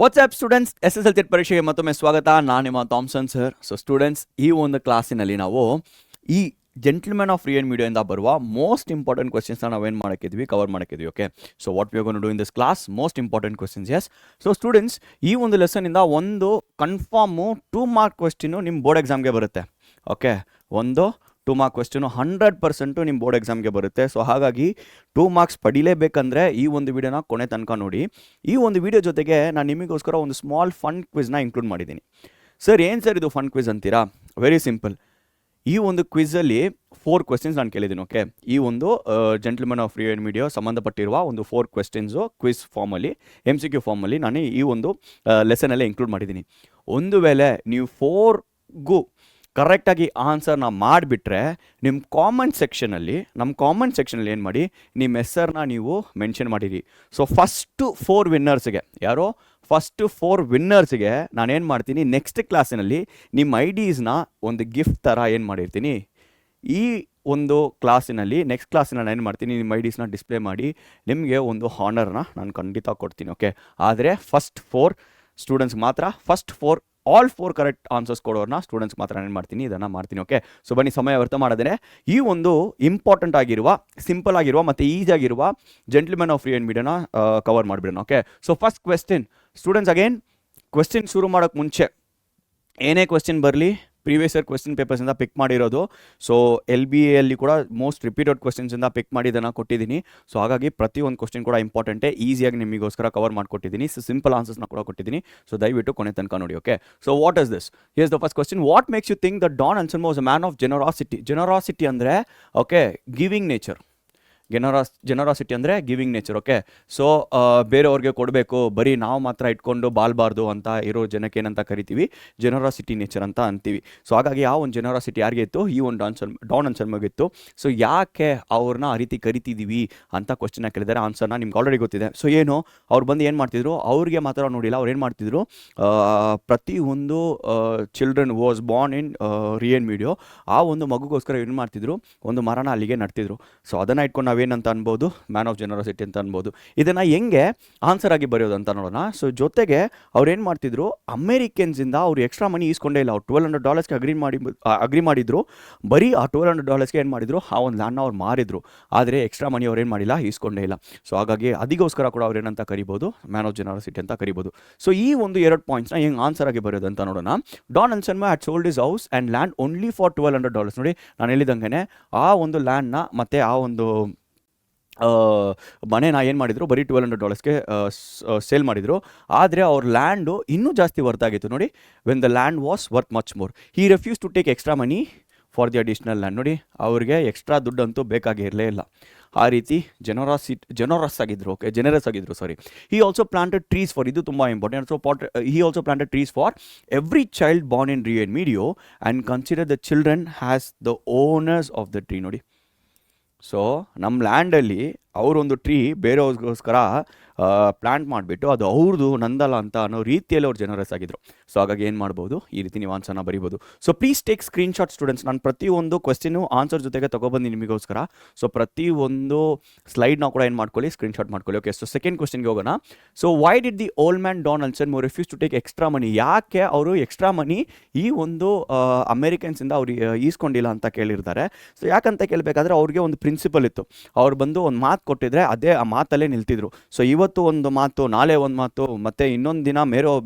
WhatsApp students SSLC ಪರೀಕ್ಷೆಗೆ ಮತ್ತೊಮ್ಮೆ ಸ್ವಾಗತ. ನಾನು ನಿಮ್ಮ ಥಾಮ್ಸನ್ ಸರ್. ಸೊ ಸ್ಟೂಡೆಂಟ್ಸ್, ಈ ಒಂದು ಕ್ಲಾಸಿನಲ್ಲಿ ನಾವು ಈ ಜೆಂಟಲ್ಮನ್ ಆಫ್ ರಿಯಲ್ ಮೀಡಿಯಾ ಇಂದ ಬರುವ ಮೋಸ್ಟ್ ಇಂಪಾರ್ಟೆಂಟ್ ಕ್ವೆಶ್ಚನ್ಸ್ನ ನಾವೇನು ಮಾಡೋಕ್ಕಿದ್ವಿ, ಕವರ್ ಮಾಡೋಕ್ಕಿದ್ವಿ. Okay, so what we are gonna do in this class, most important questions. Yes, so students, ಈ ಒಂದು ಲೆಸನಿಂದ ಒಂದು ಕನ್ಫರ್ಮು 2 ಮಾರ್ಕ್ ಕ್ವೆಶ್ಚನ್ನು ನಿಮ್ಮ ಬೋರ್ಡ್ ಎಕ್ಸಾಮ್ಗೆ ಬರುತ್ತೆ. ಓಕೆ, ಒಂದು 2 ಮಾರ್ಕ್ ಕ್ವೆಶ್ಚನು 100% ನಿಮ್ಮ ಬೋರ್ಡ್ ಎಕ್ಸಾಮ್ಗೆ ಬರುತ್ತೆ. ಸೊ ಹಾಗಾಗಿ 2 ಮಾರ್ಕ್ಸ್ ಪಡಿಲೇಬೇಕಂದ್ರೆ ಈ ಒಂದು ವಿಡಿಯೋನ ಕೊನೆ ತನಕ ನೋಡಿ. ಈ ಒಂದು ವಿಡಿಯೋ ಜೊತೆಗೆ ನಾನು ನಿಮಗೋಸ್ಕರ ಒಂದು ಸ್ಮಾಲ್ ಫನ್ ಕ್ವಿಜ್ನ ಇನ್ಕ್ಲೂಡ್ ಮಾಡಿದ್ದೀನಿ. ಸರ್, ಏನು ಸರ್ ಇದು ಫನ್ ಕ್ವಿಜ್ ಅಂತೀರಾ? Very simple. ಈ ಒಂದು ಕ್ವಿಝಲ್ಲಿ 4 ಕ್ವೆಶ್ಚನ್ಸ್ ನಾನು ಕೇಳಿದ್ದೀನಿ. ಓಕೆ, ಈ ಒಂದು ಜೆಂಟಲ್ಮನ್ ಆಫ್ ರಿಯಲ್ ಮೀಡಿಯಾ ಸಂಬಂಧಪಟ್ಟಿರುವ ಒಂದು 4 ಕ್ವೆಶ್ಚನ್ಸು ಕ್ವಿಜ್ ಫಾರ್ಮಲ್ಲಿ, MCQ ಫಾರ್ಮಲ್ಲಿ ನಾನು ಈ ಒಂದು ಲೆಸನಲ್ಲೇ ಇನ್ಕ್ಲೂಡ್ ಮಾಡಿದ್ದೀನಿ. ಒಂದು ವೇಳೆ ನೀವು 4ಗೂ ಕರೆಕ್ಟಾಗಿ ಆನ್ಸರ್ನ ಮಾಡಿಬಿಟ್ರೆ ನಮ್ಮ ಕಾಮೆಂಟ್ ಸೆಕ್ಷನಲ್ಲಿ ಏನು ಮಾಡಿ, ನಿಮ್ಮ ಹೆಸರನ್ನ ನೀವು ಮೆನ್ಷನ್ ಮಾಡಿರಿ. ಸೊ ಫಸ್ಟು 4 ವಿನ್ನರ್ಸ್ಗೆ, ಯಾರೋ ಫಸ್ಟು 4 ವಿನ್ನರ್ಸ್ಗೆ ನಾನೇನು ಮಾಡ್ತೀನಿ, ನೆಕ್ಸ್ಟ್ ಕ್ಲಾಸಿನಲ್ಲಿ ನಿಮ್ಮ IDsನ ಒಂದು ಗಿಫ್ಟ್ ಥರ ಏನು ಮಾಡಿರ್ತೀನಿ, ಈ ಒಂದು ಕ್ಲಾಸಿನಲ್ಲಿ ನೆಕ್ಸ್ಟ್ ಕ್ಲಾಸಿನಲ್ಲಿ ಏನು ಮಾಡ್ತೀನಿ, ನಿಮ್ಮ IDsನ ಡಿಸ್ಪ್ಲೇ ಮಾಡಿ ನಿಮಗೆ ಒಂದು ಹಾನರ್ನ ನಾನು ಖಂಡಿತ ಕೊಡ್ತೀನಿ. ಓಕೆ, ಆದರೆ ಫಸ್ಟ್ 4 ಸ್ಟೂಡೆಂಟ್ಸ್ ಮಾತ್ರ, ಆಲ್ 4 ಕರೆಕ್ಟ್ ಆನ್ಸರ್ಸ್ ಕೊಡೋರನ್ನ ಸ್ಟೂಡೆಂಟ್ಸ್ ಮಾತ್ರ ಏನು ಮಾಡ್ತೀನಿ, ಇದನ್ನು ಮಾಡ್ತೀನಿ. ಓಕೆ, ಸೊ ಬನ್ನಿ, ಸಮಯ ವ್ಯರ್ಥ ಮಾಡದೇ ಈ ಒಂದು ಇಂಪಾರ್ಟೆಂಟ್ ಆಗಿರುವ, ಸಿಂಪಲ್ ಆಗಿರುವ ಮತ್ತು ಈಸಿ ಆಗಿರುವ ಜೆಂಟಲ್ಮನ್ ಆಫ್ ರಿಯಲ್ ಮೀಡಿಯಾನ ಕವರ್ ಮಾಡಿಬಿಡೋಣ. Okay, so first question students. Again, question ಶುರು ಮಾಡೋಕ್ಕೆ ಮುಂಚೆ ಏನೇ ಕ್ವೆಶ್ಚನ್ ಬರಲಿ ಪ್ರೀವಿಯಸ್ ಇಯರ್ ಕ್ವೆಶ್ಚನ್ ಪೇಪರ್ಸಿಂದ ಪಿಕ್ ಮಾಡಿರೋದು. ಸೊ LBAಯಲ್ಲಿ ಕೂಡ ಮೋಸ್ಟ್ ರಿಪೀಟೆಡ್ ಕ್ವೆಶ್ಚನ್ಸಿಂದ ಪಿಕ್ ಮಾಡಿ ಇದನ್ನು ಕೊಟ್ಟಿದ್ದೀನಿ. ಸೊ ಹಾಗಾಗಿ ಪ್ರತಿಯೊಂದು ಕ್ವೆಶ್ಚನ್ ಕೂಡ ಇಂಪಾರ್ಟೆಂಟೇ, ಈಸಿಯಾಗಿ ನಿಮಗೋಸ್ಕರ ಕವರ್ ಮಾಡಿಕೊಟ್ಟಿದ್ದೀನಿ. ಸೊ ಸಿಂಪಲ್ ಆನ್ಸರ್ಸ್ನ ಕೂಡ ಕೊಟ್ಟಿದ್ದೀನಿ. ಸೊ ದಯವಿಟ್ಟು ಕೊನೆ ತನಕ ನೋಡಿ. Okay, so what is this? Here's the first question. What makes you think the Don Anselmo was a man of generosity? Generosity ಅಂದರೆ ಓಕೆ, ಗಿವಿಂಗ್ ನೇಚರ್. ಜನರಾಸಿಟಿ ಅಂದರೆ ಗಿವಿಂಗ್ ನೇಚರ್. ಓಕೆ, ಸೊ ಬೇರೆಯವ್ರಿಗೆ ಕೊಡಬೇಕು, ಬರೀ ನಾವು ಮಾತ್ರ ಇಟ್ಕೊಂಡು ಬಾಲ್ಬಾರ್ದು ಅಂತ ಇರೋ ಜನಕ್ಕೆ ಏನಂತ ಕರಿತೀವಿ, ಜನರಾಸಿಟಿ ನೇಚರ್ ಅಂತ ಅಂತೀವಿ. ಸೊ ಹಾಗಾಗಿ ಆ ಒಂದು ಜನರಾಸಿಟಿ ಯಾರಿಗೆ ಇತ್ತು, ಈ ಒಂದು ಡಾನ್ ಅನ್ಸಲ್ಮೋಗೆ ಇತ್ತು. ಸೊ ಯಾಕೆ ಅವ್ರನ್ನ ಆ ರೀತಿ ಕರಿತಿದ್ದೀವಿ ಅಂತ ಕ್ವಶನ್ನ ಕೇಳಿದ್ದಾರೆ. ಆನ್ಸರ್ನ ನಿಮ್ಗೆ ಆಲ್ರೆಡಿ ಗೊತ್ತಿದೆ. ಸೊ ಏನು, ಅವ್ರು ಬಂದು ಏನು ಮಾಡ್ತಿದ್ರು, ಅವ್ರಿಗೆ ಮಾತ್ರ ನೋಡಿಲ್ಲ, ಅವ್ರು ಏನು ಮಾಡ್ತಿದ್ರು, ಪ್ರತಿಯೊಂದು children was Born in Rio media, ಆ ಒಂದು ಮಗುಗೋಸ್ಕರ ಏನು ಮಾಡ್ತಿದ್ರು, ಒಂದು ಮರನ ಅಲ್ಲಿಗೆ ನಡ್ತಿದ್ರು. ಸೊ ಅದನ್ನು ಇಟ್ಕೊಂಡು ನಾವೇನಂತ ಅನ್ಬೋದು, ಮ್ಯಾನ್ ಆಫ್ ಜನರಾಸಿಟಿ ಅಂತ ಅನ್ಬೋದು. ಇದನ್ನು ಹೆಂಗೆ ಆನ್ಸರ್ ಆಗಿ ಬರೆಯೋದು ಅಂತ ನೋಡೋಣ. ಸೊ ಜೊತೆಗೆ ಅವ್ರು ಏನು ಮಾಡ್ತಿದ್ರು, ಅಮೇರಿಕನ್ಸಿಂದ ಅವ್ರು ಎಕ್ಸ್ಟ್ರಾ ಮನಿ ಈಸ್ಕೊಂಡೇ ಇಲ್ಲ. ಅವ್ರು $1,200 ಅಗ್ರಿ ಮಾಡಿದ್ರು. ಬರೀ ಆ $1,200 ಏನು ಮಾಡಿದ್ರು, ಆ ಒಂದು ಲ್ಯಾಂಡ್ನ ಅವ್ರು ಮಾರಿದ್ರು. ಆದರೆ ಎಕ್ಸ್ಟ್ರಾ ಮನಿ ಅವ್ರು ಏನು ಮಾಡಿಲ್ಲ, ಈಸ್ಕೊಂಡೇ ಇಲ್ಲ. ಸೊ ಹಾಗಾಗಿ ಅದಕ್ಕೋಸ್ಕರ ಕೂಡ ಅವ್ರು ಏನಂತ ಕರಿಬೋದು, ಮ್ಯಾನ್ ಆಫ್ ಜನರಾಸಿಟಿ ಅಂತ ಕರಿಬೋದು. ಸೊ ಈ ಒಂದು 2 ಪಾಯಿಂಟ್ಸ್ನ ಹೆಂಗೆ ಆನ್ಸರ್ ಆಗಿ ಬರೋದು ಅಂತ ನೋಡೋಣ. Don Anselmo had sold his house and land only for $1,200. ನೋಡಿ, ನಾನು ಹೇಳಿದಂಗೆ ಆ ಒಂದು ಲ್ಯಾಂಡ್ನ ಮತ್ತು ಆ ಒಂದು ಮನೆನ ಏನು ಮಾಡಿದರು, ಬರೀ $1,200ಗೆ ಸೇಲ್ ಮಾಡಿದರು. ಆದರೆ ಅವ್ರ ಲ್ಯಾಂಡು ಇನ್ನೂ ಜಾಸ್ತಿ ವರ್ತ್ ಆಗಿತ್ತು. ನೋಡಿ, when the land was worth much more, he refuse to take extra money for the additional land. ನೋಡಿ, ಅವ್ರಿಗೆ ಎಕ್ಸ್ಟ್ರಾ ದುಡ್ಡಂತೂ ಬೇಕಾಗಿರಲೇ ಇಲ್ಲ. ಆ ರೀತಿ ಜನರಸ್ ಆಗಿದ್ರು. Sorry, he also planted trees for, ಇದು ತುಂಬ important. So he also planted trees for every child born in Rio Medio and consider the children has the owners of the tree. ನೋಡಿ, so ನಮ್ಮ ಲ್ಯಾಂಡಲ್ಲಿ ಅವರೊಂದು tree ಬೇರೆಯವ್ರಿಗೋಸ್ಕರ plant ಮಾಡಿಬಿಟ್ಟು ಅದು ಅವ್ರದ್ದು, ನಂದಲ್ಲ ಅಂತ ಅನ್ನೋ ರೀತಿಯಲ್ಲಿ ಅವ್ರು ಜನರಸ್ ಆಗಿದ್ರು. ಸೊ ಹಾಗಾಗಿ ಏನು ಮಾಡ್ಬೋದು, ಈ ರೀತಿ ನೀವು ಆನ್ಸರ್ನ ಬರಿಬೋದು. So please take screenshot students. ನಾನು ಪ್ರತಿಯೊಂದು ಕ್ವೆಶ್ಚನು ಆನ್ಸರ್ ಜೊತೆಗೆ ತೊಗೊಬಂದು ನಿಮಗೋಸ್ಕರ. ಸೊ ಪ್ರತಿಯೊಂದು ಸ್ಲೈಡ್ನ ಕೂಡ ಏನು ಮಾಡ್ಕೊಳ್ಳಿ, ಸ್ಕ್ರೀನ್ಶಾಟ್ ಮಾಡ್ಕೊಳ್ಳಿ. ಓಕೆ, ಸೊ ಸೆಕೆಂಡ್ ಕ್ವೆಶ್ಚನ್ಗೆ ಹೋಗೋಣ. So why did the old man Don Anselmo refuse to take extra money? ಯಾಕೆ ಅವರು ಎಕ್ಸ್ಟ್ರಾ ಮನಿ ಈ ಒಂದು ಅಮೇರಿಕನ್ಸಿಂದ ಅವ್ರು ಈಸ್ಕೊಂಡಿಲ್ಲ ಅಂತ ಕೇಳಿರ್ತಾರೆ. ಸೊ ಯಾಕಂತ ಕೇಳಬೇಕಾದ್ರೆ ಅವ್ರಿಗೆ ಒಂದು ಪ್ರಿನ್ಸಿಪಲ್ ಇತ್ತು. ಅವ್ರು ಬಂದು ಒಂದು ಮಾತು ಕೊಟ್ಟಿದ್ರೆ ಅದೇ ಆ ಮಾತಲ್ಲೇ ನಿಲ್ತಿದ್ರು. ಸೊ ಇವತ್ತು ಒಂದು ಮಾತು, ನಾಳೆ ಒಂದು ಮಾತು, ಮತ್ತು ಇನ್ನೊಂದು ದಿನ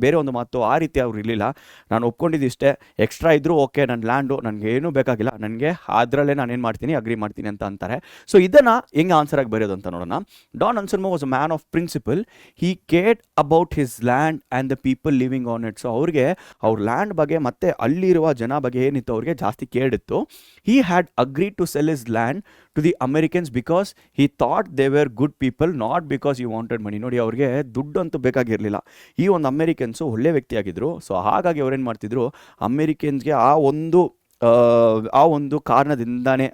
ಬೇರೆ ಒಂದು ಮಾತು, ಆ ರೀತಿ ಅವ್ರು ಇರಲಿಲ್ಲ. ನಾನು ಒಪ್ಕೊಂಡಿದ್ದಿಷ್ಟೇ, ಎಕ್ಸ್ಟ್ರಾ ಇದ್ದರೂ ಓಕೆ, ನನ್ನ ಲ್ಯಾಂಡು ನನಗೆ ಏನೂ ಬೇಕಾಗಿಲ್ಲ, ನನಗೆ ಅದರಲ್ಲೇ ನಾನೇನು ಮಾಡ್ತೀನಿ, ಅಗ್ರಿ ಮಾಡ್ತೀನಿ ಅಂತ ಅಂತಾರೆ. ಸೊ ಇದನ್ನು ಹೆಂಗೆ ಆನ್ಸರ್ ಆಗಿ ಬರೆಯೋದು ಅಂತ ನೋಡೋಣ. Don Anselmo was a man of principle. He cared about his land and the people living on it. So ಅವ್ರಿಗೆ ಅವ್ರ ಲ್ಯಾಂಡ್ ಬಗ್ಗೆ ಮತ್ತು ಅಲ್ಲಿರುವ ಜನ ಬಗ್ಗೆ ಏನಿತ್ತು, ಅವ್ರಿಗೆ ಜಾಸ್ತಿ ಕೇರ್ಡ್ ಇತ್ತು. He had agreed to sell his land to the Americans because he thought they were good people, not because you wanted money. ನೋಡಿ, ಅವ್ರಿಗೆ ದುಡ್ಡು ಅಂತೂ ಬೇಕಾಗಿರಲಿಲ್ಲ. ಈ ಒಂದು ಅಮೇರಿಕನ್ಸು ಒಳ್ಳೆ ವ್ಯಕ್ತಿಯಾಗಿದ್ದರು. ಸೊ ಹಾಗಾಗಿ ಅವ್ರೇನು ಮಾಡ್ತಿದ್ರು, ಅಮೇರಿಕನ್ಸ್ಗೆ ಆ ಒಂದು ಆ ಒಂದು ಕಾರಣದಿಂದಾನೇ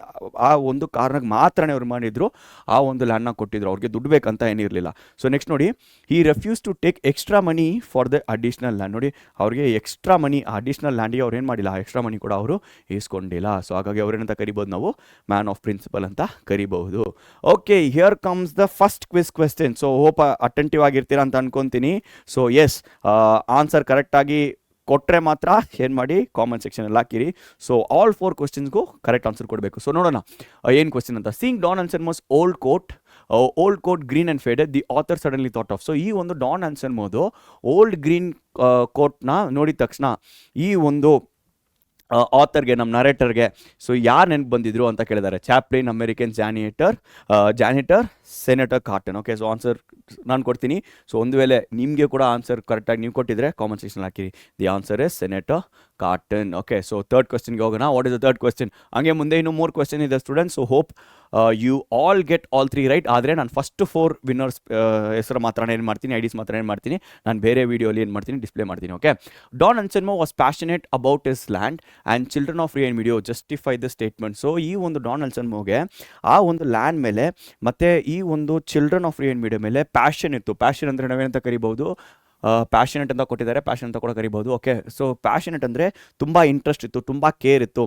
ಆ ಒಂದು ಕಾರಣಕ್ಕೆ ಮಾತ್ರನೇ ಅವ್ರು ಮಾಡಿದ್ರು ಆ ಒಂದು ಲ್ಯಾಂಡ್ನ ಕೊಟ್ಟಿದ್ರು, ಅವ್ರಿಗೆ ದುಡ್ಡು ಬೇಕಂತ ಏನಿರಲಿಲ್ಲ. ಸೊ ನೆಕ್ಸ್ಟ್ ನೋಡಿ, ಈ refuse to take extra money for the additional land. ನೋಡಿ, ಅವ್ರಿಗೆ ಎಕ್ಸ್ಟ್ರಾ ಮನಿ, ಅಡಿಷ್ನಲ್ ಲ್ಯಾಂಡಿಗೆ ಅವ್ರು ಏನು ಮಾಡಿಲ್ಲ, ಎಕ್ಸ್ಟ್ರಾ ಮನಿ ಕೂಡ ಅವರು ಇಸ್ಕೊಂಡಿಲ್ಲ. ಸೊ ಹಾಗಾಗಿ ಅವ್ರೇನಂತ ಕರಿಬೋದು, ನಾವು ಮ್ಯಾನ್ ಆಫ್ ಪ್ರಿನ್ಸಿಪಲ್ ಅಂತ ಕರಿಬಹುದು. Okay, here comes the first question. So hope attentive ಆಗಿರ್ತೀರಾ ಅಂತ ಅನ್ಕೊಂತೀನಿ. ಸೊ ಎಸ್, ಆನ್ಸರ್ ಕರೆಕ್ಟಾಗಿ ಕೊಟ್ಟರೆ ಮಾತ್ರ ಏನು ಮಾಡಿ, ಕಾಮೆಂಟ್ ಸೆಕ್ಷನಲ್ಲಿ ಹಾಕಿರಿ. ಸೊ ಆಲ್ 4 ಕ್ವೆಶ್ಚನ್ಸ್ಗೂ ಕರೆಕ್ಟ್ ಆನ್ಸರ್ ಕೊಡಬೇಕು. ಸೊ ನೋಡೋಣ ಏನು ಕ್ವೆಶ್ಚನ್ ಅಂತ. Seeing Don Anselmo's old coat green and faded, the author suddenly thought of. So ಈ ಒಂದು ಡಾನ್ ಅನ್ಸಲ್ಮೋದು ಓಲ್ಡ್ ಗ್ರೀನ್ ಕೋಟ್ನ ನೋಡಿದ ತಕ್ಷಣ ಈ ಒಂದು ಆಥರ್ಗೆ, ನಮ್ಮ ನರೇಟರ್ಗೆ ಸೊ ಯಾರು ನೆನಪು ಬಂದಿದ್ರು ಅಂತ ಕೇಳಿದ್ದಾರೆ. Chaplin, American janitor, senator Carton. Okay, so answer ನಾನು ಕೊಡ್ತೀನಿ. ಸೊ ಒಂದು ವೇಳೆ ನಿಮಗೆ ಕೂಡ ಆನ್ಸರ್ ಕರೆಕ್ಟಾಗಿ ನೀವು ಕೊಟ್ಟಿದ್ರೆ ಕಾಮೆಂಟ್ ಸೆಕ್ಷನ್ ಹಾಕಿರಿ. The answer is senator Carton. Okay, so third ಕ್ವೆಶ್ಚನ್ಗೆ ಹೋಗೋಣ. What is the third question? ಹಂಗೆ ಮುಂದೆ ಇನ್ನೂ 3 ಕ್ವೆಶ್ಚನ್ ಇದೆ students. So hope you all get all 3 right. ಆದರೆ ನಾನು ಫಸ್ಟ್ 4 ವಿನ್ನರ್ಸ್ ಹೆಸರು ಮಾತ್ರ ಏನು ಮಾಡ್ತೀನಿ, ಐಡಿಸ್ ಮಾತ್ರ ಏನು ಮಾಡ್ತೀನಿ, ನಾನು ಬೇರೆ ವೀಡಿಯೋಲಿ ಏನು ಮಾಡ್ತೀನಿ, ಡಿಸ್ಪ್ಲೇ ಮಾಡ್ತೀನಿ. Okay, Don Anselmo was passionate about his land and children of free and media justify the statement. So ಈ ಒಂದು ಡಾನ್ ಅನ್ಸಲ್ಮೋಗೆ ಆ ಒಂದು ಲ್ಯಾಂಡ್ ಮೇಲೆ ಮತ್ತು ಈ ಒಂದು children of free and media ಮೇಲೆ ಪ್ಯಾಷನ್ ಇತ್ತು. ಪ್ಯಾಷನ್ ಅಂದರೆ ನಾವೇನಂತ ಕರಿಬಹುದು, ಪ್ಯಾಷನೆಟ್ ಅಂತ ಕೊಟ್ಟಿದ್ದಾರೆ, ಪ್ಯಾಷನ್ ಅಂತ ಕೂಡ ಕರಿಬೋದು. ಓಕೆ, ಸೊ ಪ್ಯಾಷನೆಟ್ ಅಂದರೆ ತುಂಬ ಇಂಟ್ರೆಸ್ಟ್ ಇತ್ತು, ತುಂಬ ಕೇರ್ ಇತ್ತು,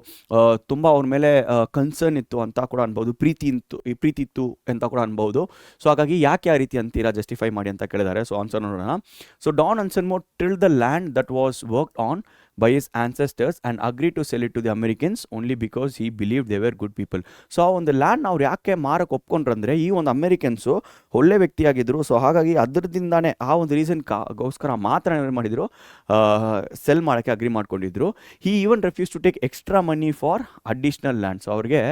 ತುಂಬ ಅವ್ರ ಮೇಲೆ ಕನ್ಸರ್ನ್ ಇತ್ತು ಅಂತ ಕೂಡ ಅನ್ಬೋದು. ಪ್ರೀತಿ ಇತ್ತು ಅಂತ ಕೂಡ ಅನ್ಬೋದು. ಸೊ ಹಾಗಾಗಿ ಯಾಕೆ ಆ ರೀತಿ ಅಂತೀರಾ, ಜಸ್ಟಿಫೈ ಮಾಡಿ ಅಂತ ಕೇಳಿದ್ದಾರೆ. ಸೊ ಆನ್ಸರ್ ನೋಡೋಣ. So Don ಅನ್ಸಲ್ಮೋ till the land that was worked on by his ancestors and agreed to sell it to the Americans only because he believed they were good people. So ಆ ಒಂದು land ಅವ್ರು ಯಾಕೆ ಮಾರಕ್ಕೆ ಒಪ್ಕೊಂಡ್ರಂದ್ರೆ ಈ ಒಂದು Americans ಒಳ್ಳೆ ವ್ಯಕ್ತಿಯಾಗಿದ್ದರು. So ಹಾಗಾಗಿ ಅದರದಿಂದಾನೇ ಆ ಒಂದು ರೀಸನ್ಗೋಸ್ಕರ ಮಾತ್ರ ಏನು ಮಾಡಿದರು, ಸೆಲ್ ಮಾಡೋಕ್ಕೆ ಅಗ್ರಿ ಮಾಡ್ಕೊಂಡಿದ್ರು. He even refuse to take extra money for additional land. So ಅವ್ರಿಗೆ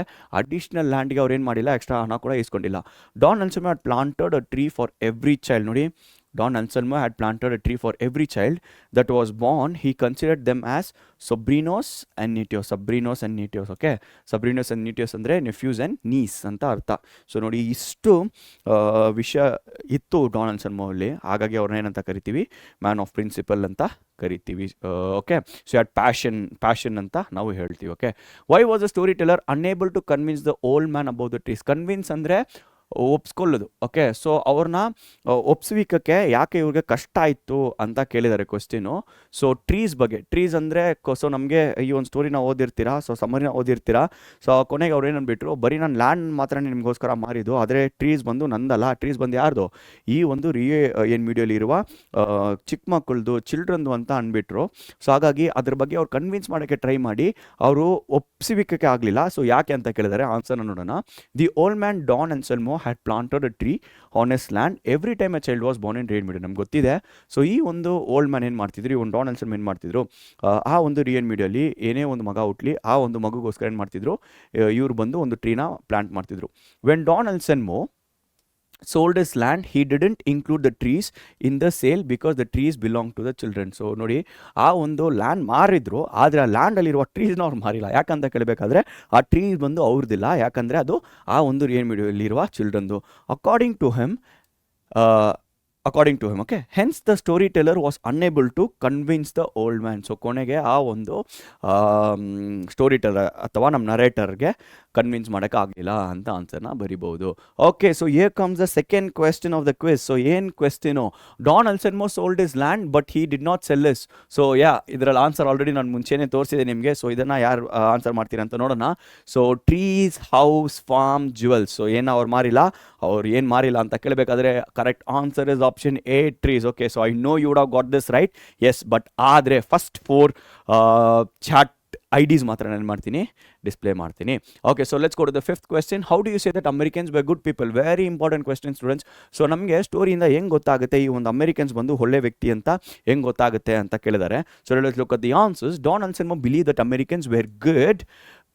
ಅಡಿಷ್ನಲ್ ಲ್ಯಾಂಡ್ಗೆ ಅವ್ರು ಏನು ಮಾಡಿಲ್ಲ, ಎಕ್ಸ್ಟ್ರಾ ಹಣ ಕೂಡ ಇಸ್ಕೊಂಡಿಲ್ಲ. Don Anselmo had planted a tree for every child. ನೋಡಿ, Don Anselmo had planted a tree for every child that was born. He considered them as sobrinos and netos. Okay, sobrinos and netos ಅಂದರೆ nephews and niece ಅಂತ ಅರ್ಥ. So ನೋಡಿ, ಇಷ್ಟು ವಿಷಯ ಇತ್ತು Don ಅನ್ಸಲ್ಮೋ ಅಲ್ಲಿ. ಹಾಗಾಗಿ ಅವ್ರನ್ನ ಏನಂತ ಕರಿತೀವಿ, ಮ್ಯಾನ್ ಆಫ್ ಪ್ರಿನ್ಸಿಪಲ್ ಅಂತ ಕರಿತೀವಿ. ಓಕೆ, ಸೊ ಹ್ಯಾಡ್ ಪ್ಯಾಷನ್ ಅಂತ ನಾವು ಹೇಳ್ತೀವಿ. Okay, why was a storyteller unable to convince the old man about the trees? Convince ಅಂದರೆ ಒಪ್ಸ್ಕೊಳ್ಳೋದು. ಓಕೆ, ಸೊ ಅವ್ರನ್ನ ಒಪ್ಸುವಿಕಕ್ಕೆ ಯಾಕೆ ಇವ್ರಿಗೆ ಕಷ್ಟ ಆಯಿತು ಅಂತ ಕೇಳಿದ್ದಾರೆ ಕ್ವಶ್ಚನು. ಸೊ ಟ್ರೀಸ್ ಅಂದರೆ ಸೊ ನಮಗೆ ಈ ಒಂದು ಸ್ಟೋರಿನ ಓದಿರ್ತೀರಾ, ಸೊ ಸಮರಿನ ಓದಿರ್ತೀರಾ. ಸೊ ಕೊನೆಗೆ ಅವ್ರು ಏನನ್ಬಿಟ್ರು, ಬರೀ ನಾನು ಲ್ಯಾಂಡ್ ಮಾತ್ರ ನಿಮಗೋಸ್ಕರ ಮಾರಿದ್ದು, ಆದರೆ ಟ್ರೀಸ್ ಬಂದು ನಂದಲ್ಲ, ಟ್ರೀಸ್ ಬಂದು ಯಾರ್ದು, ಈ ಒಂದು ಏನು ಮೀಡಿಯಲ್ಲಿ ಇರುವ ಚಿಕ್ಕ ಮಕ್ಕಳದು, ಚಿಲ್ಡ್ರನ್ದು ಅಂತ ಅಂದ್ಬಿಟ್ರು. ಸೊ ಹಾಗಾಗಿ ಅದ್ರ ಬಗ್ಗೆ ಅವ್ರು ಕನ್ವಿನ್ಸ್ ಮಾಡೋಕ್ಕೆ ಟ್ರೈ ಮಾಡಿ ಅವರು ಒಪ್ಸುವಿಕಕ್ಕೆ ಆಗಲಿಲ್ಲ. ಸೊ ಯಾಕೆ ಅಂತ ಕೇಳಿದರೆ ಆನ್ಸರ್ನ ನೋಡೋಣ. The old man Don ಅನ್ಸಲ್ಮೋ had planted a tree on his land every time a child was born in Reed Meadow. ನಮ್ಗೆ ಗೊತ್ತಿದೆ. ಸೊ ಈ ಒಂದು ಓಲ್ಡ್ ಮ್ಯಾನ್ ಏನು ಮಾಡ್ತಿದ್ರು, ಈ ಒಂದು ಡಾನ್ ಅನ್ಸಲ್ಮೋ ಏನು ಮಾಡ್ತಿದ್ರು, ಆ ಒಂದು ರಿಯನ್ ಮೀಡಿಯಲ್ಲಿ ಏನೇ ಒಂದು ಮಗ ಹುಟ್ಲಿ ಆ ಒಂದು ಮಗುಗೋಸ್ಕರ ಏನು ಮಾಡ್ತಿದ್ರು, ಇವ್ರು ಬಂದು ಒಂದು ಟ್ರೀನ ಪ್ಲಾಂಟ್ ಮಾಡ್ತಿದ್ರು. When Don ಅನ್ಸಲ್ಮೋ sold his land, he didn't include the trees in the sale because the trees belong to the children. So ನೋಡಿ, ಆ ಒಂದು ಲ್ಯಾಂಡ್ ಮಾರಿದ್ರು, ಆದರೆ ಆ ಲ್ಯಾಂಡಲ್ಲಿರುವ ಟ್ರೀಸ್ನ ಅವ್ರು ಮಾರಿಲ್ಲ. ಯಾಕಂತ ಕೇಳಬೇಕಾದ್ರೆ ಆ ಟ್ರೀಸ್ ಬಂದು ಅವ್ರದ್ದಿಲ್ಲ, ಯಾಕಂದರೆ ಅದು ಆ ಒಂದು ರಿಯನ್ ಮೀಡಿಯಲ್ಲಿರುವ ಚಿಲ್ಡ್ರನ್ದು. According to him, okay, hence the story teller was unable to convince the old man. So ಕೊನೆಗೆ ಆ ಒಂದು ಸ್ಟೋರಿ ಟೆಲ್ಲರ್ ಅಥವಾ ನಮ್ಮ ನರೇಟರ್ಗೆ ಕನ್ವಿನ್ಸ್ ಮಾಡೋಕ್ಕಾಗಲಿಲ್ಲ ಅಂತ ಆನ್ಸರ್ನ ಬರಿಬೋದು. Okay, so here comes the second question of the quiz. So ಏನು question, Don Anselmo sold his land but he did not sell his. So ಇದರಲ್ಲಿ ಆನ್ಸರ್ ಆಲ್ರೆಡಿ ನಾನು ಮುಂಚೆನೇ ತೋರಿಸಿದೆ ನಿಮಗೆ. ಸೊ ಇದನ್ನು ಯಾರು ಆನ್ಸರ್ ಮಾಡ್ತೀರಾ ಅಂತ ನೋಡೋಣ. So trees, house, farm, jewels. So ಏನು ಅವ್ರು ಮಾರಿಲ್ಲ, ಅವ್ರು ಏನು ಮಾರಿಲ್ಲ ಅಂತ ಕೇಳಬೇಕಾದ್ರೆ correct answer is option A, trees. Okay, so I know you would have got this right. Yes, but ಆದರೆ ಫಸ್ಟ್ 4 ಚಾಟ್ ಐಡೀಸ್ ಮಾತ್ರ ನಾನು ಮಾಡ್ತೀನಿ, ಡಿಸ್ಪ್ಲೇ ಮಾಡ್ತೀನಿ. Okay, so let's go to the fifth question. How do you say that Americans were good people? Very important question students. So ನಮಗೆ ಸ್ಟೋರಿಯಿಂದ ಹೆಂಗೆ ಗೊತ್ತಾಗುತ್ತೆ ಈ ಒಂದು ಅಮೆರಿಕನ್ಸ್ ಬಂದು ಒಳ್ಳೆ ವ್ಯಕ್ತಿ ಅಂತ ಹೆಂಗೆ ಗೊತ್ತಾಗುತ್ತೆ ಅಂತ ಕೇಳಿದ್ದಾರೆ. So let's look at the answers. Don Anselmo believe that Americans were good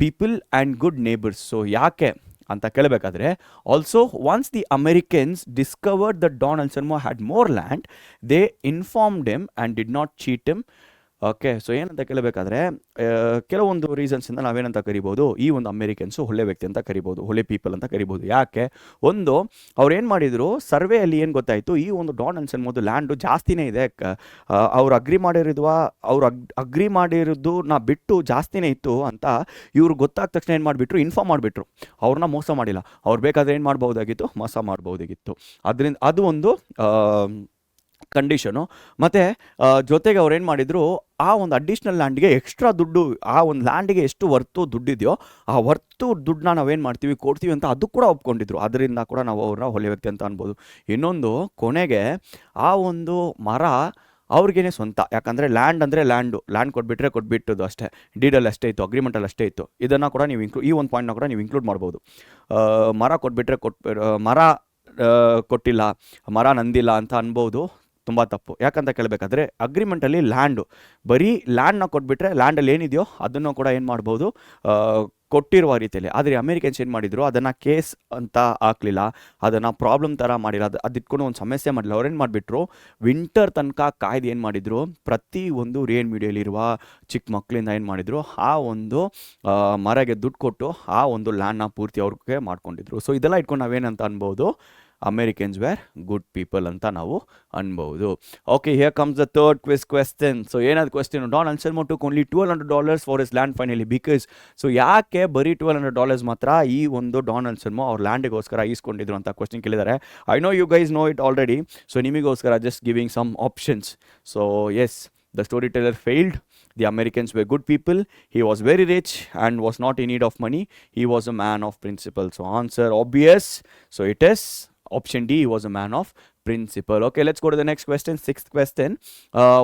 people and good neighbours. So ಯಾಕೆ ಅಂತ ಕೇಳಬೇಕಾದ್ರೆ, also once the Americans discovered that Don Anselmo had more land, they informed him and did not cheat him okay, so ಏನಂತ ಕೇಳಬೇಕಾದ್ರೆ ಕೆಲವೊಂದು ರೀಸನ್ಸಿಂದ ನಾವೇನಂತ ಕರಿಬೋದು, ಈ ಒಂದು ಅಮೇರಿಕನ್ಸು ಒಳ್ಳೆ ವ್ಯಕ್ತಿ ಅಂತ ಕರಿಬೋದು, ಒಳ್ಳೆ ಪೀಪಲ್ ಅಂತ ಕರಿಬೋದು. ಯಾಕೆ? ಒಂದು, ಅವ್ರು ಏನು ಮಾಡಿದರು, ಸರ್ವೆಯಲ್ಲಿ ಏನು ಗೊತ್ತಾಯಿತು, ಈ ಒಂದು ಡಾನ್ ಅನ್ಸಲ್ಮೋದು ಲ್ಯಾಂಡು ಜಾಸ್ತಿನೇ ಇದೆ, ಅವ್ರು ಅಗ್ರಿ ಮಾಡಿರೋದು ನಾ ಬಿಟ್ಟು ಜಾಸ್ತಿನೇ ಇತ್ತು ಅಂತ ಇವ್ರು ಗೊತ್ತಾದ ತಕ್ಷಣ ಏನು ಮಾಡಿಬಿಟ್ರು, ಇನ್ಫಾರ್ಮ್ ಮಾಡಿಬಿಟ್ರು. ಅವ್ರನ್ನ ಮೋಸ ಮಾಡಿಲ್ಲ, ಅವ್ರು ಬೇಕಾದರೆ ಏನು ಮಾಡ್ಬೋದಾಗಿತ್ತು, ಮೋಸ ಮಾಡ್ಬೋದಾಗಿತ್ತು. ಅದರಿಂದ ಅದು ಒಂದು ಕಂಡೀಷನು. ಮತ್ತು ಜೊತೆಗೆ ಅವ್ರು ಏನು ಮಾಡಿದರು, ಆ ಒಂದು ಅಡಿಷ್ನಲ್ ಲ್ಯಾಂಡ್ಗೆ ಎಕ್ಸ್ಟ್ರಾ ದುಡ್ಡು, ಆ ಒಂದು ಲ್ಯಾಂಡಿಗೆ ಎಷ್ಟು ವರ್ತು ದುಡ್ಡಿದೆಯೋ ಆ ವರ್ತು ದುಡ್ಡನ್ನ ನಾವೇನು ಮಾಡ್ತೀವಿ, ಕೊಡ್ತೀವಿ ಅಂತ ಅದು ಕೂಡ ಒಪ್ಕೊಂಡಿದ್ರು. ಅದರಿಂದ ಕೂಡ ನಾವು ಅವ್ರನ್ನ ಒಳ್ಳೆ ವ್ಯಕ್ತಿ ಅಂತ ಅನ್ಬೋದು. ಇನ್ನೊಂದು, ಕೊನೆಗೆ ಆ ಒಂದು ಮರ ಅವ್ರಿಗೇನೆ ಸ್ವಂತ. ಯಾಕಂದರೆ ಲ್ಯಾಂಡ್ ಅಂದರೆ ಲ್ಯಾಂಡ್ ಕೊಟ್ಬಿಟ್ರೆ ಕೊಟ್ಬಿಟ್ಟದು ಅಷ್ಟೇ, ಡೀಡಲ್ಲಿ ಅಷ್ಟೇ ಇತ್ತು, ಅಗ್ರಿಮೆಂಟಲ್ಲಿ ಅಷ್ಟೇ ಇತ್ತು. ಇದನ್ನು ಕೂಡ ನೀವು ಈ ಒಂದು ಪಾಯಿಂಟ್ನ ಕೂಡ ನೀವು ಇನ್ಕ್ಲೂಡ್ ಮಾಡ್ಬೋದು. ಮರ ಕೊಟ್ಬಿಟ್ರೆ ಮರ ಕೊಟ್ಟಿಲ್ಲ, ಮರ ನಂದಿಲ್ಲ ಅಂತ ಅನ್ಬೋದು, ತುಂಬ ತಪ್ಪು. ಯಾಕಂತ ಕೇಳಬೇಕಾದ್ರೆ ಅಗ್ರಿಮೆಂಟಲ್ಲಿ ಬರೀ ಲ್ಯಾಂಡ್ನ ಕೊಟ್ಬಿಟ್ರೆ ಲ್ಯಾಂಡಲ್ಲಿ ಏನಿದೆಯೋ ಅದನ್ನು ಕೂಡ ಏನು ಮಾಡ್ಬೋದು, ಕೊಟ್ಟಿರುವ ರೀತಿಯಲ್ಲಿ. ಆದರೆ ಅಮೇರಿಕನ್ಸ್ ಏನು ಮಾಡಿದರು, ಅದನ್ನು ಕೇಸ್ ಅಂತ ಹಾಕಲಿಲ್ಲ, ಅದನ್ನು ಪ್ರಾಬ್ಲಮ್ ಥರ ಮಾಡಿಲ್ಲ, ಅದು ಇಟ್ಕೊಂಡು ಒಂದು ಸಮಸ್ಯೆ ಮಾಡಲಿಲ್ಲ. ಅವ್ರೇನು ಮಾಡಿಬಿಟ್ರು, ವಿಂಟರ್ ತನಕ ಕಾಯ್ದು ಏನು ಮಾಡಿದರು, ಪ್ರತಿ ಒಂದು ರಿಯಲ್ ಮೀಡಿಯಲ್ಲಿರುವ ಚಿಕ್ಕ ಮಕ್ಕಳಿಂದ ಏನು ಮಾಡಿದರು, ಆ ಒಂದು ಮರಗೆ ದುಡ್ಡು ಕೊಟ್ಟು ಆ ಒಂದು ಲ್ಯಾಂಡ್ನ ಪೂರ್ತಿ ಅವ್ರಿಗೆ ಮಾಡ್ಕೊಂಡಿದ್ರು. ಸೊ ಇದೆಲ್ಲ ಇಟ್ಕೊಂಡು ನಾವೇನಂತ ಅನ್ಬೋದು, ಅಮೇರಿಕನ್ಸ್ ವೇರ್ ಗುಡ್ ಪೀಪಲ್ ಅಂತ ನಾವು ಅನ್ಬೋದು. Okay, here comes the third question. So ಏನಾದ question, Don Anselmo took only $1,200 for his land finally because. So ಯಾಕೆ ಬರೀ $1,200 ಮಾತ್ರ ಈ ಒಂದು ಡಾನ್ ಅನ್ಸಲ್ಮೋ ಅವ್ರ ಲ್ಯಾಂಡಿಗೋಸ್ಕರ ಈಸ್ಕೊಂಡಿದ್ರು ಅಂತ ಕ್ವೆಶ್ಚನ್ ಕೇಳಿದ್ದಾರೆ. I know you guys know it already. So ನಿಮಗೋಸ್ಕರ just giving some options. So yes, the storyteller failed. The Americans were good people. He was very rich and was not in need of money. He was a man of principle. So answer obvious. So it is option D, he was a man of principle. Okay, let's go to the next question. Sixth question.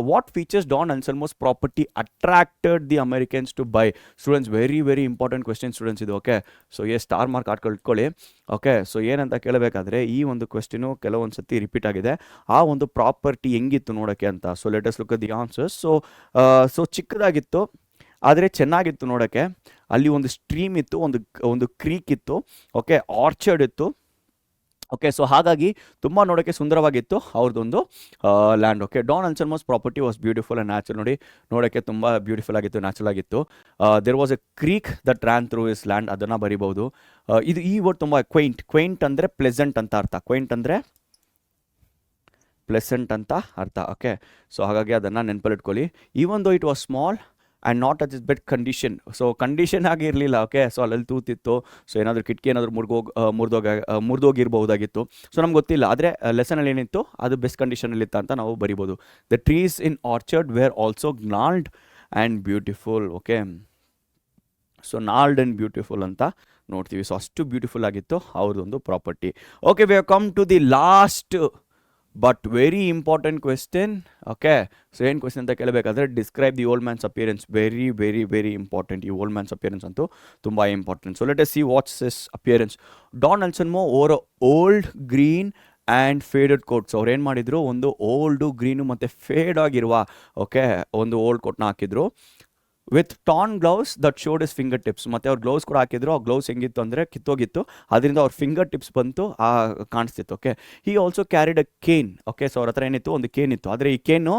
What features Don Anselmo's property attracted the Americans to buy? Students, very very important question students ಇದು. Okay, so star mark ಹಾಡ್ಕೊಳ್ಕೊಳ್ಳಿ. Okay, so ಏನಂತ ಕೇಳಬೇಕಾದ್ರೆ ಈ ಒಂದು ಕ್ವೆಶ್ಚನು ಕೆಲವೊಂದು ಸತಿ repeat ಆಗಿದೆ. ಆ ಒಂದು ಪ್ರಾಪರ್ಟಿ ಹೆಂಗಿತ್ತು ನೋಡೋಕ್ಕೆ ಅಂತ. So let us look at the answers. So ಚಿಕ್ಕದಾಗಿತ್ತು ಆದರೆ ಚೆನ್ನಾಗಿತ್ತು ನೋಡೋಕ್ಕೆ. ಅಲ್ಲಿ ಒಂದು ಸ್ಟ್ರೀಮ್ ಇತ್ತು, ಒಂದು ಕ್ರೀಕ್ ಇತ್ತು. ಓಕೆ, ಆರ್ಚರ್ಡ್ ಇತ್ತು. ಓಕೆ, ಸೊ ಹಾಗಾಗಿ ತುಂಬ ನೋಡೋಕ್ಕೆ ಸುಂದರವಾಗಿತ್ತು ಅವ್ರದ್ದೊಂದು land. Okay, Don Anselmo's property was beautiful and natural. ನೋಡಿ, ನೋಡೋಕ್ಕೆ ತುಂಬ ಬ್ಯೂಟಿಫುಲ್ ಆಗಿತ್ತು, ನ್ಯಾಚುರಲ್ ಆಗಿತ್ತು. There was a creek that ran through his land, ಅದನ್ನು ಬರಿಬೋದು. ಈ ವರ್ಡ್ ತುಂಬ ಕ್ವೈಂಟ್ ಅಂದರೆ ಪ್ಲೆಸೆಂಟ್ ಅಂತ ಅರ್ಥ. ಕ್ವೈಂಟ್ ಅಂದರೆ ಪ್ಲೆಸೆಂಟ್ ಅಂತ ಅರ್ಥ. ಓಕೆ, ಸೊ ಹಾಗಾಗಿ ಅದನ್ನು ನೆನಪಲ್ಲಿಟ್ಕೊಳ್ಳಿ. Even though it was small and not at its best condition. So condition ಆಗಿರಲಿಲ್ಲ. ಓಕೆ, ಸೊ ಅಲ್ಲಲ್ಲಿ ತೂತಿತ್ತು. ಸೊ ಏನಾದರೂ ಕಿಟಕಿ ಏನಾದರೂ ಮುರಿದೋಗಿರ್ಬೋದಾಗಿತ್ತು. ಸೊ ನಮ್ಗೆ ಗೊತ್ತಿಲ್ಲ, ಆದರೆ ಲೆಸನಲ್ಲಿ ಏನಿತ್ತು ಅದು ಬೆಸ್ಟ್ ಕಂಡೀಷನಲ್ಲಿತ್ತು ಅಂತ ನಾವು ಬರಿಬೋದು. The trees in orchard were also gnarled and beautiful. Okay, so gnarled and beautiful ಅಂತ ನೋಡ್ತೀವಿ. ಸೊ ಅಷ್ಟು ಬ್ಯೂಟಿಫುಲ್ ಆಗಿತ್ತು ಅವ್ರದ್ದೊಂದು property. Okay, we have come to the last but very important question. Okay, so ಏನು question ಅಂತ ಕೇಳಬೇಕಾದ್ರೆ, describe the old man's appearance. Very very very important. ಈ old man's appearance ಅಂತೂ ತುಂಬ important. So let us see what's his appearance. Don Anselmo over old green and faded coats. ಅವ್ರು ಏನು ಮಾಡಿದರು, ಒಂದು ಓಲ್ಡು ಗ್ರೀನು ಮತ್ತು ಫೇಡ್ ಆಗಿರುವ okay ಒಂದು ಓಲ್ಡ್ ಕೋಟ್ನ ಹಾಕಿದ್ರು. With torn gloves that showed his finger tips. ಮತ್ತು ಅವ್ರು ಗ್ಲೌಸ್ ಕೂಡ ಹಾಕಿದ್ರು. ಆ ಗ್ಲೌಸ್ ಹೆಂಗಿತ್ತು ಅಂದರೆ ಕಿತ್ತೋಗಿತ್ತು, ಅದರಿಂದ ಅವ್ರ ಫಿಂಗರ್ ಟಿಪ್ಸ್ ಬಂತು ಕಾಣಿಸ್ತಿತ್ತು. Okay, he also carried a cane. Okay, so ಅವ್ರ ಹತ್ರ ಏನಿತ್ತು, ಒಂದು ಕೇನ್ ಇತ್ತು. ಆದರೆ ಈ ಕೇನು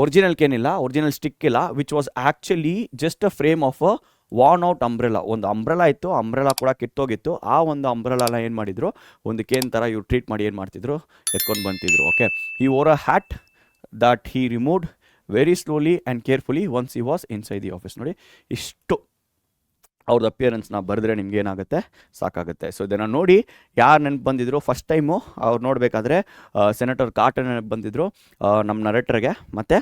ಒರಿಜಿನಲ್ ಕೇನ್ ಇಲ್ಲ, ಒರಿಜಿನಲ್ ಸ್ಟಿಕ್ ಇಲ್ಲ, which was actually just a frame of a worn out umbrella. ಒಂದು ಅಂಬ್ರೆಲಾ ಇತ್ತು, ಅಂಬ್ರೆಲಾ ಕೂಡ ಕಿತ್ತೋಗಿತ್ತು. ಆ ಒಂದು ಅಂಬ್ರೆಲಾನ ಏನು ಮಾಡಿದ್ರು, ಒಂದು ಕೇನ್ ಥರ ಇವ್ರು ಟ್ರೀಟ್ ಮಾಡಿ ಏನು ಮಾಡ್ತಿದ್ರು, ಎತ್ಕೊಂಡು ಬಂತಿದ್ರು. Okay, he wore a hat that he removed very slowly and carefully once he was inside the office. ನೋಡಿ, ಇಷ್ಟು ಅವ್ರದ್ದು ಅಪಿಯರೆನ್ಸ್ನ ಬರೆದ್ರೆ ನಿಮ್ಗೆ ಏನಾಗುತ್ತೆ, ಸಾಕಾಗುತ್ತೆ. ಸೊ ಇದನ್ನು ನೋಡಿ ಯಾರು ನೆನಪು ಬಂದಿದ್ರು ಫಸ್ಟ್ ಟೈಮು ಅವ್ರು ನೋಡಬೇಕಾದ್ರೆ ಸೆನೆಟರ್ ಕಾರ್ಟರ್ ನೆನಪು ಬಂದಿದ್ರು ನಮ್ಮ ನರೇಟರ್ಗೆ, ಮತ್ತು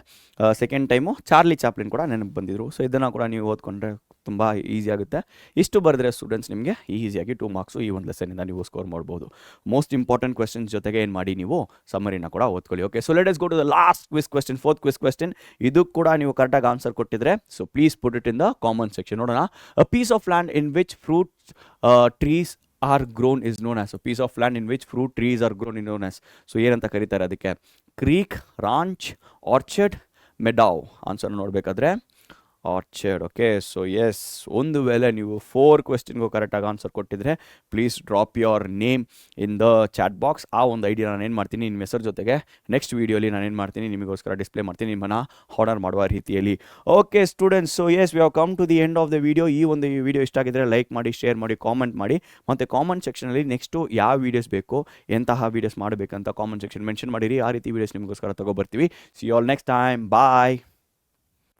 ಸೆಕೆಂಡ್ ಟೈಮು ಚಾರ್ಲಿ ಚಾಪ್ಲಿನ್ ಕೂಡ ನೆನಪು ಬಂದಿದ್ರು. ಸೊ ಇದನ್ನು ಕೂಡ ನೀವು ಓದ್ಕೊಂಡ್ರೆ ತುಂಬ ಈಸಿ ಆಗುತ್ತೆ. ಇಷ್ಟು ಬರೆದ್ರೆ ಸ್ಟೂಡೆಂಟ್ಸ್ ನಿಮಗೆ ಈಸಿಯಾಗಿ 2 ಮಾರ್ಕ್ಸು ಈ ಒಂದು ಲೆಸನಿಂದ ನೀವು ಸ್ಕೋರ್ ಮಾಡ್ಬೋದು. ಮೋಸ್ಟ್ ಇಂಪಾರ್ಟೆಂಟ್ ಕ್ವೆಶ್ಚನ್ಸ್ ಜೊತೆಗೆ ಏನು ಮಾಡಿ ನೀವು ಸಮ್ಮರಿನ ಕೂಡ ಓದ್ಕೊಳ್ಳಿ. Okay, so let us go to the last quiz question, fourth quiz question. ಇದು ಕೂಡ ನೀವು ಕರೆಕ್ಟಾಗಿ ಆನ್ಸರ್ ಕೊಟ್ಟಿದ್ರೆ so please put it in the comment section. ನೋಡೋಣ. A piece of land in which fruits trees are grown is known as. Piece of land in which fruit trees are grown in known as. ಸೊ ಏನಂತ ಕರೀತಾರೆ ಅದಕ್ಕೆ? Creek, ranch, orchard, meadow. Answer ನೋಡಬೇಕಾದ್ರೆ orchard. Okay, so S, ಒಂದು ವೇಳೆ ನೀವು 4 ಕ್ವೆಶ್ಚನ್ಗೂ ಕರೆಕ್ಟಾಗಿ ಆನ್ಸರ್ ಕೊಟ್ಟಿದ್ರೆ please drop your name in the chat box. ಆ ಒಂದು ಐಡಿಯಾ ನಾನು ಏನು ಮಾಡ್ತೀನಿ ನಿಮ್ಮ ಹೆಸರು ಜೊತೆಗೆ ನೆಕ್ಸ್ಟ್ ವೀಡಿಯೋಲಿ ನಾನು ಏನು ಮಾಡ್ತೀನಿ ನಿಮಗೋಸ್ಕರ ಡಿಸ್ಪ್ಲೇ ಮಾಡ್ತೀನಿ, ನಿಮ್ಮನ್ನು ಹಾನರ್ ಮಾಡುವ ರೀತಿಯಲ್ಲಿ. Okay students, so yes we have come to the end of the video. ಈ ಒಂದು ವಿಡಿಯೋ ಇಷ್ಟ ಆಗಿದ್ರೆ ಲೈಕ್ ಮಾಡಿ, ಶೇರ್ ಮಾಡಿ, ಕಾಮೆಂಟ್ ಮಾಡಿ, ಮತ್ತು ಕಾಮೆಂಟ್ ಸೆಕ್ಷನಲ್ಲಿ ನೆಕ್ಸ್ಟು ಯಾವ ವೀಡಿಯೋಸ್ ಬೇಕು, ಎಂತಹ ವೀಡಿಯೋಸ್ ಮಾಡಬೇಕಂತ ಕಾಮೆಂಟ್ ಸೆಕ್ಷನ್ ಮೆನ್ಷನ್ ಮಾಡಿರಿ. ಆ ರೀತಿ ವೀಡಿಯೋಸ್ ನಿಮಗೋಸ್ಕರ ತಗೊಬರ್ತೀವಿ. ಸಿ ಆಲ್ ನೆಕ್ಸ್ಟ್ ಟೈಮ್, ಬಾಯ್.